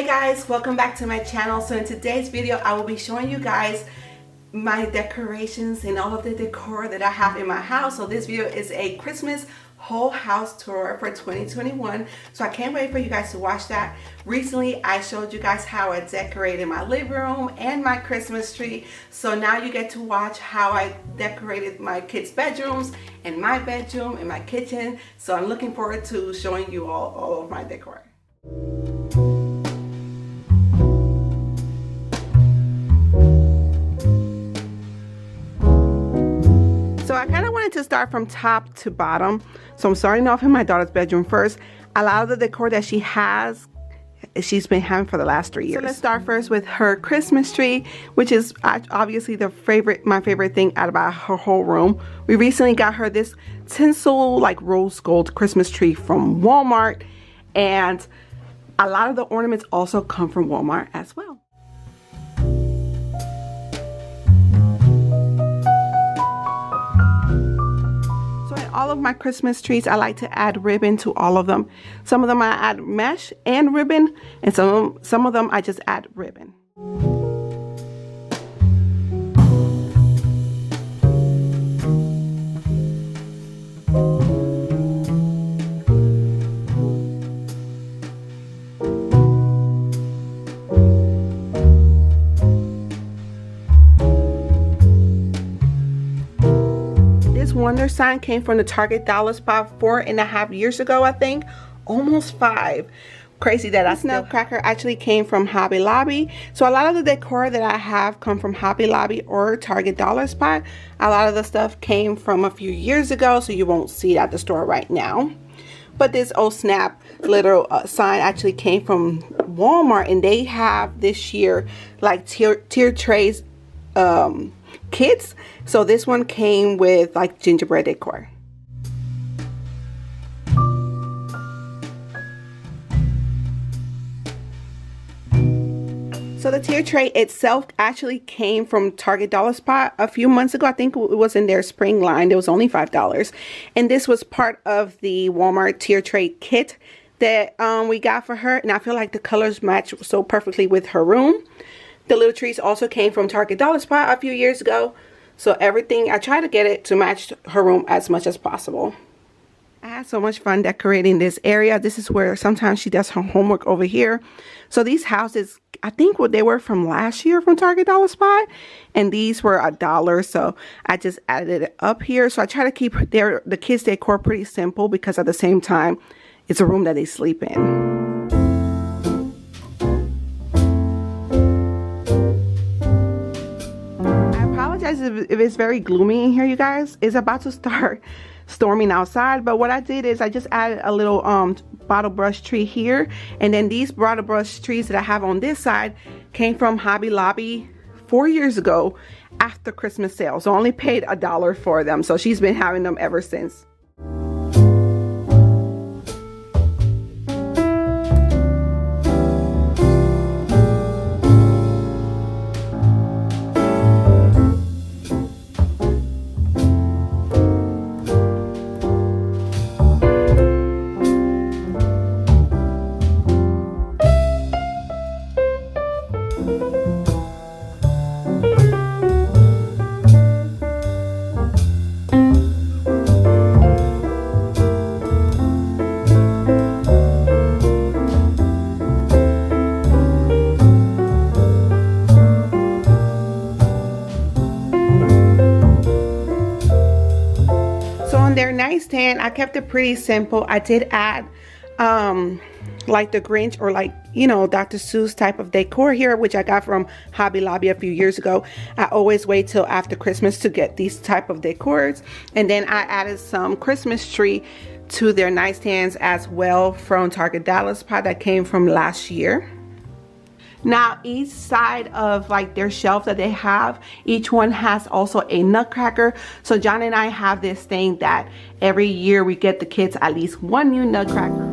Hey guys, welcome back to my channel. So in today's video I will be showing you guys my decorations and all of the decor that I have in my house. So this video is a Christmas whole house tour for 2021, so I can't wait for you guys to watch that. Recently I showed you guys how I decorated my living room and my Christmas tree, so now you get to watch how I decorated my kids' bedrooms and my bedroom and my kitchen. So I'm looking forward to showing you all of my decor. So I kind of wanted to start from top to bottom. So I'm starting off in my daughter's bedroom first. A lot of the decor that she's been having for the last 3 years. So let's start first with her Christmas tree, which is obviously my favorite thing out about her whole room. We recently got her this tinsel like rose gold Christmas tree from Walmart, and a lot of the ornaments also come from Walmart as well. All of my Christmas trees, I like to add ribbon to all of them. Some of them I add mesh and ribbon, and some of them I just add ribbon. Wonder sign came from the Target dollar spot 4.5 years ago, I think, almost 5. Crazy that this nutcracker actually came from Hobby Lobby. So a lot of the decor that I have come from Hobby Lobby or Target dollar spot. A lot of the stuff came from a few years ago, so you won't see it at the store right now. But this oh snap little sign actually came from Walmart, and they have this year like tier trays kits. So this one came with like gingerbread decor. So the tier tray itself actually came from Target dollar spot a few months ago. I think it was in their spring line. It was only $5, and this was part of the Walmart tier tray kit that we got for her, and I feel like the colors match so perfectly with her room. The little trees also came from Target dollar spot a few years ago. So everything, I try to get it to match her room as much as possible. I had so much fun decorating this area. This is where sometimes she does her homework over here. So these houses, I think they were from last year from Target dollar spot, and these were $1. So I just added it up here. So I try to keep the kids' decor pretty simple, because at the same time, it's a room that they sleep in. If it's very gloomy in here, you guys. It's about to start storming outside, but what I did is I just added a little bottle brush tree here, and then these bottle brush trees that I have on this side came from Hobby Lobby 4 years ago after Christmas sale. So I only paid $1 for them, so she's been having them ever since. Their nightstand, I kept it pretty simple. I did add like the Grinch or like, you know, Dr. Seuss type of decor here, which I got from Hobby Lobby a few years ago. I always wait till after Christmas to get these type of decors, and then I added some Christmas tree to their nightstands as well from Target dollar spot that came from last year. Now each side of like their shelf that they have, each one has also a nutcracker. So John and I have this thing that every year we get the kids at least one new nutcracker.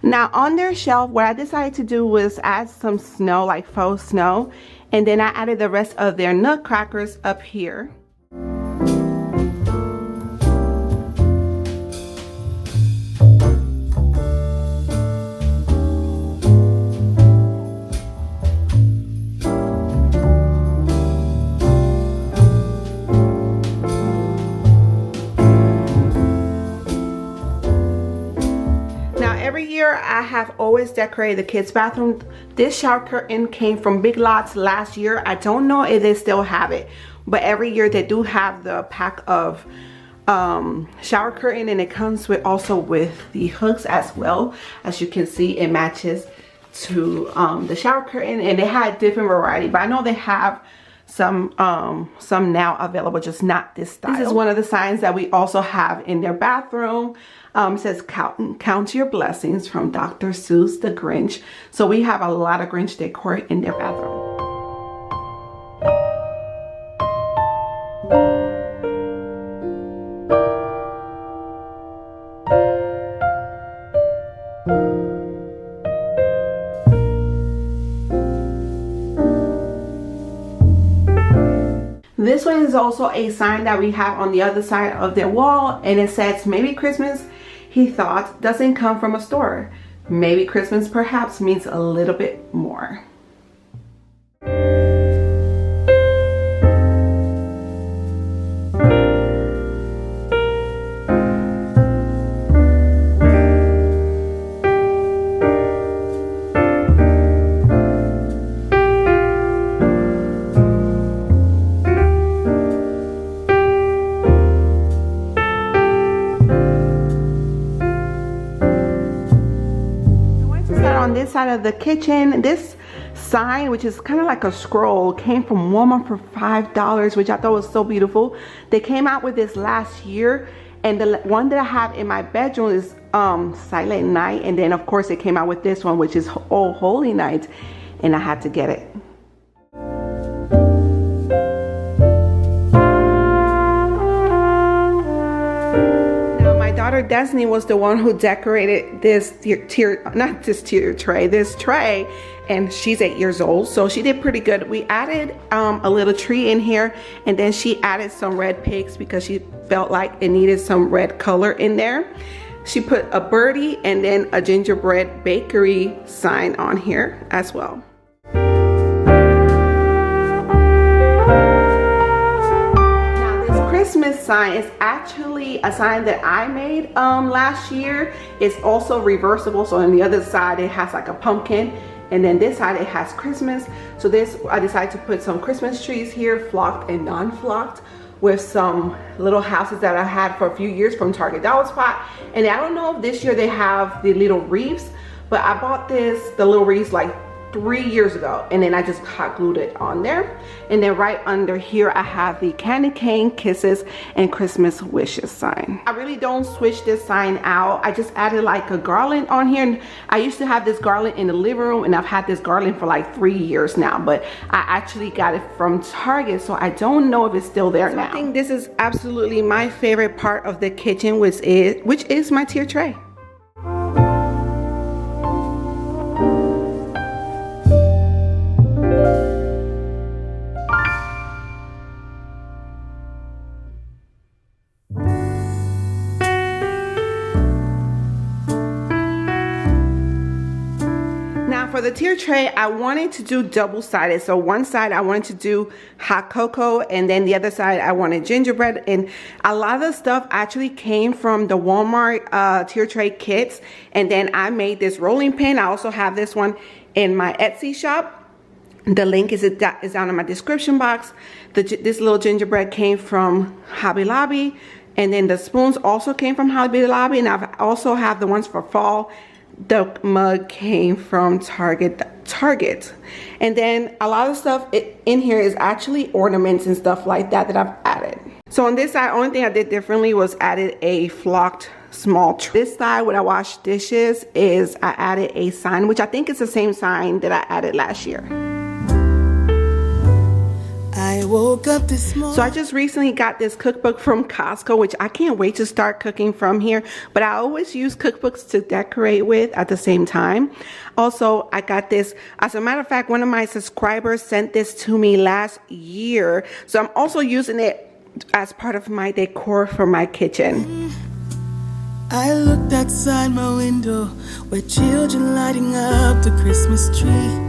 Now on their shelf, what I decided to do was add some snow, like faux snow, and then I added the rest of their nutcrackers up here. always decorate the kids' bathroom. This shower curtain came from Big Lots last year. I don't know if they still have it, but every year they do have the pack of shower curtain, and it comes with also with the hooks as well. As you can see, it matches to the shower curtain, and they had different variety, but I know they have some now available, just not this style. This is one of the signs that we also have in their bathroom. It says count your blessings from Dr. Seuss the Grinch. So we have a lot of Grinch decor in their bathroom. This one is also a sign that we have on the other side of their wall, and it says, maybe Christmas, he thought, doesn't come from a store. Maybe Christmas perhaps means a little bit more. On this side of the kitchen, this sign, which is kind of like a scroll, came from Walmart for $5, which I thought was so beautiful. They came out with this last year, and the one that I have in my bedroom is Silent Night, and then of course it came out with this one, which is Oh Holy Night, and I had to get it. Daughter Destiny was the one who decorated this tray, and she's 8 years old, so she did pretty good. We added a little tree in here, and then she added some red pigs because she felt like it needed some red color in there. She put a birdie and then a gingerbread bakery sign on here as well. Christmas sign is actually a sign that I made last year. It's also reversible, so on the other side it has like a pumpkin, and then this side it has Christmas. So this, I decided to put some Christmas trees here, flocked and non-flocked, with some little houses that I had for a few years from Target Dollar Spot. And I don't know if this year they have the little wreaths, but I bought the little wreaths like 3 years ago, and then I just hot glued it on there. And then right under here I have the candy cane kisses and Christmas wishes sign. I really don't switch this sign out. I just added like a garland on here, and I used to have this garland in the living room, and I've had this garland for like 3 years now, but I actually got it from Target, so I don't know if it's still there now. I think this is absolutely my favorite part of the kitchen, which is my tier tray. For the tier tray, I wanted to do double-sided. So one side I wanted to do hot cocoa, and then the other side I wanted gingerbread. And a lot of the stuff actually came from the Walmart tier tray kits. And then I made this rolling pin. I also have this one in my Etsy shop. The link is down in my description box. This little gingerbread came from Hobby Lobby, and then the spoons also came from Hobby Lobby, and I also have the ones for fall. The mug came from Target. And then a lot of stuff in here is actually ornaments and stuff like that I've added. So on this side, only thing I did differently was added a flocked small tray. This side, when I wash dishes, is I added a sign, which I think is the same sign that I added last year. I woke up this morning. So I just recently got this cookbook from Costco, which I can't wait to start cooking from here. But I always use cookbooks to decorate with at the same time. Also, I got this. As a matter of fact, one of my subscribers sent this to me last year. So I'm also using it as part of my decor for my kitchen. I looked outside my window where children lighting up the Christmas tree.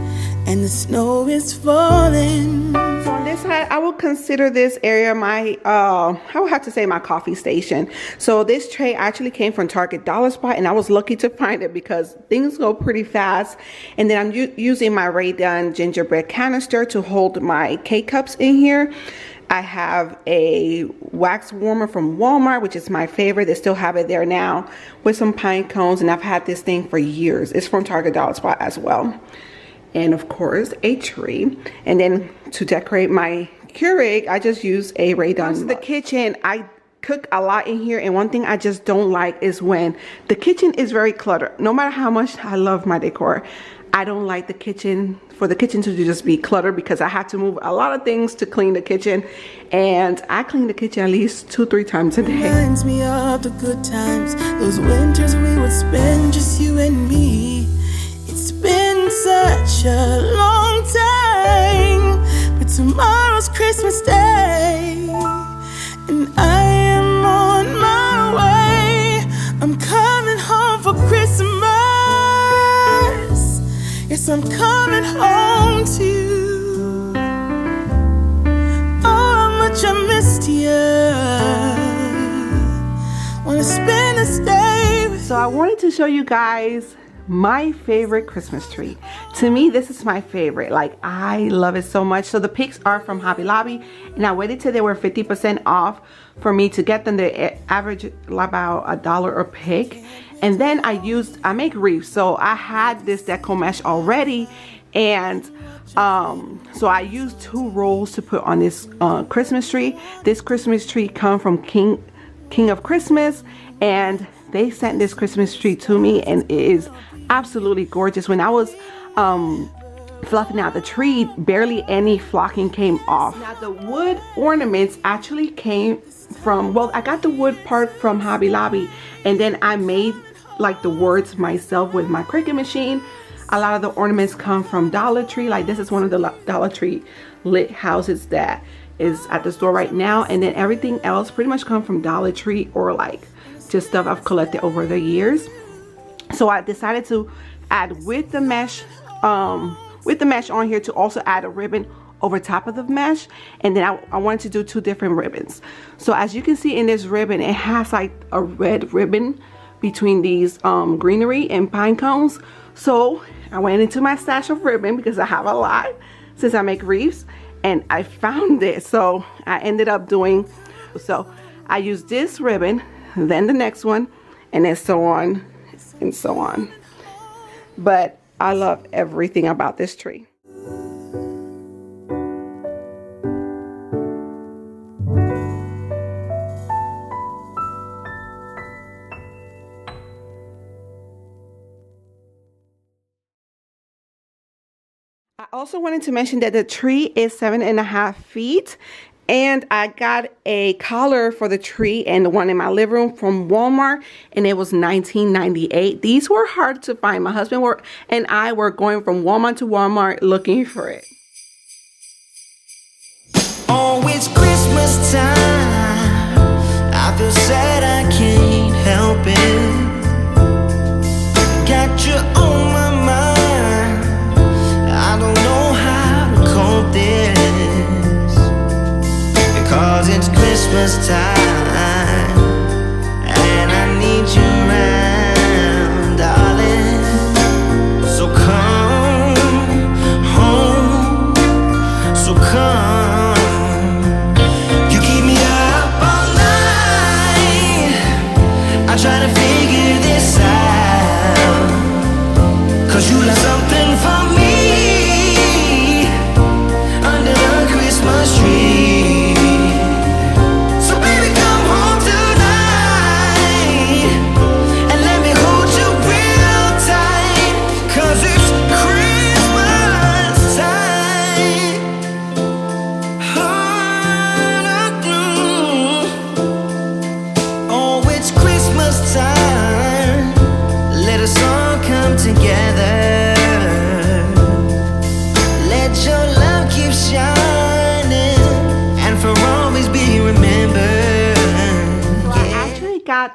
and the snow is falling. So on this side, I will consider this area my, I would have to say my coffee station. So this tray actually came from Target Dollar Spot, and I was lucky to find it because things go pretty fast. And then I'm using my Ray Dunn gingerbread canister to hold my K-cups in here. I have a wax warmer from Walmart, which is my favorite. They still have it there now with some pine cones, and I've had this thing for years. It's from Target Dollar Spot as well. And of course, a tree. And then to decorate my Keurig, I just use a Ray Dunn. The kitchen, I cook a lot in here, and one thing I just don't like is when the kitchen is very cluttered. No matter how much I love my decor, I don't like the kitchen, for the kitchen to just be cluttered, because I have to move a lot of things to clean the kitchen, and I clean the kitchen at least 2-3 times a day. Reminds me of the good times, those winters we would spend just you and me. It's been such a long time, but tomorrow's Christmas Day, and I am on my way. I'm coming home for Christmas. Yes, I'm coming home to you. Oh, how much I missed you. Wanna spend this day with you. So I wanted to show you guys my favorite Christmas tree. To me, this is my favorite. Like, I love it so much. So the picks are from Hobby Lobby, and I waited till they were 50% off for me to get them. They average about $1 a pick. And then I make wreaths. So I had this deco mesh already, and so I used 2 rolls to put on this Christmas tree. This Christmas tree comes from King of Christmas, and they sent this Christmas tree to me, and it is absolutely gorgeous. When I was fluffing out the tree, barely any flocking came off. Now the wood ornaments actually came from, well, I got the wood part from Hobby Lobby, and then I made like the words myself with my Cricut machine. A lot of the ornaments come from Dollar Tree. Like, this is one of the Dollar Tree lit houses that is at the store right now, and then everything else pretty much come from Dollar Tree, or like just stuff I've collected over the years. So I decided to add with the mesh on here, to also add a ribbon over top of the mesh, and then I wanted to do 2 different ribbons. So as you can see in this ribbon, it has like a red ribbon between these greenery and pine cones. So I went into my stash of ribbon, because I have a lot since I make wreaths, and I found it. So I ended up doing, so I used this ribbon, then the next one, and then so on and so on. But I love everything about this tree. I also wanted to mention that the tree is 7.5 feet, and I got a collar for the tree and the one in my living room from Walmart, and it was $19.98. These were hard to find. My husband and I were going from Walmart to Walmart looking for it. Oh, it's Christmas time. I feel sad, I can't help it. Got you on my mind. I don't know how to cope this, because it's Christmas time, and I need you around, darling. So come home, so come. You keep me up all night, I try to figure this out, 'cause you left something for me under the Christmas tree. So baby, come home tonight and let me hold you real tight, 'cause it's Christmas time. Oh, it's Christmas time. Let us all come together.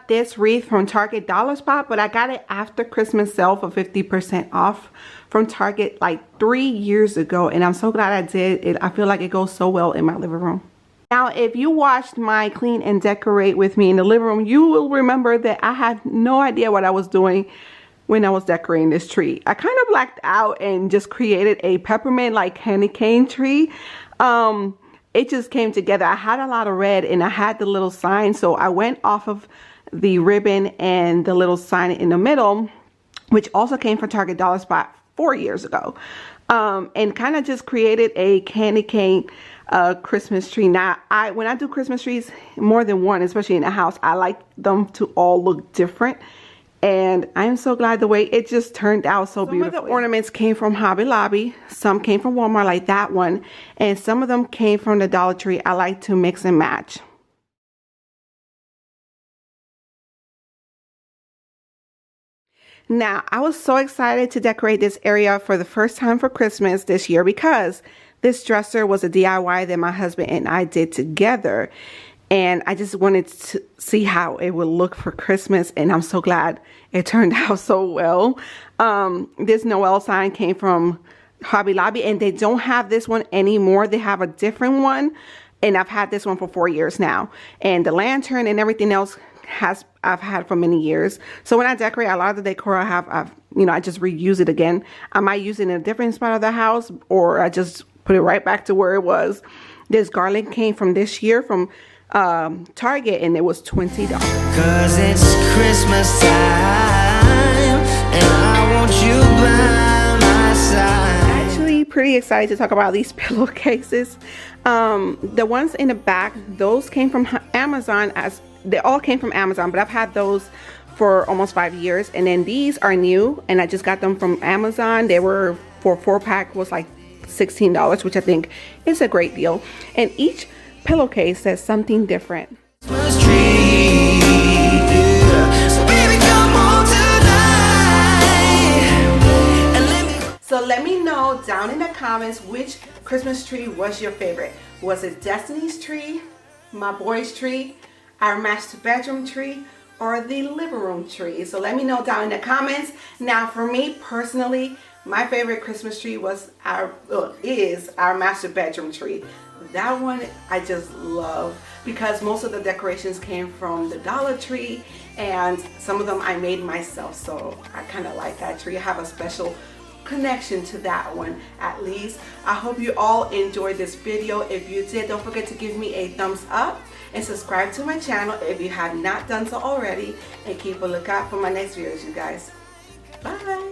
got this wreath from Target Dollar Spot, but I got it after Christmas sale for 50% off from Target like 3 years ago, and I'm so glad I did. I feel like it goes so well in my living room. Now, if you watched my clean and decorate with me in the living room, you will remember that I had no idea what I was doing when I was decorating this tree. I kind of blacked out and just created a peppermint like candy cane tree. It just came together. I had a lot of red and I had the little sign, so I went off of the ribbon and the little sign in the middle, which also came from Target Dollar Spot 4 years ago, and kind of just created a candy cane Christmas tree. Now, when I do Christmas trees, more than one, especially in a house, I like them to all look different. And I'm so glad the way it just turned out so beautifully. Some of the ornaments came from Hobby Lobby. Some came from Walmart, like that one. And some of them came from the Dollar Tree. I like to mix and match. Now, I was so excited to decorate this area for the first time for Christmas this year because this dresser was a DIY that my husband and I did together. And I just wanted to see how it would look for Christmas, and I'm so glad it turned out so well. This Noel sign came from Hobby Lobby, and they don't have this one anymore. They have a different one, and I've had this one for 4 years now. And the lantern and everything else I've had for many years. So when I decorate, a lot of the decor I just reuse it again. I might use it in a different spot of the house, or I just put it right back to where it was. This garland came from this year from Target, and it was $20. 'Cause it's Christmas time and I want you by my side. I'm actually pretty excited to talk about these pillowcases. The ones in the back, those came from Amazon. They all came from Amazon, but I've had those for almost 5 years. And then these are new, and I just got them from Amazon. They were, for a 4-pack, was like $16, which I think is a great deal. And each pillowcase says something different. So let me know down in the comments which Christmas tree was your favorite. Was it Destiny's tree, my boy's tree, our master bedroom tree, or the living room tree? So let me know down in the comments. Now, for me personally, my favorite Christmas tree is our master bedroom tree. That one I just love because most of the decorations came from the Dollar Tree, and some of them I made myself, so I kind of like that tree. I have a special connection to that one, at least. I hope you all enjoyed this video. If you did, don't forget to give me a thumbs up and subscribe to my channel if you have not done so already, and keep a lookout for my next videos, you guys. Bye.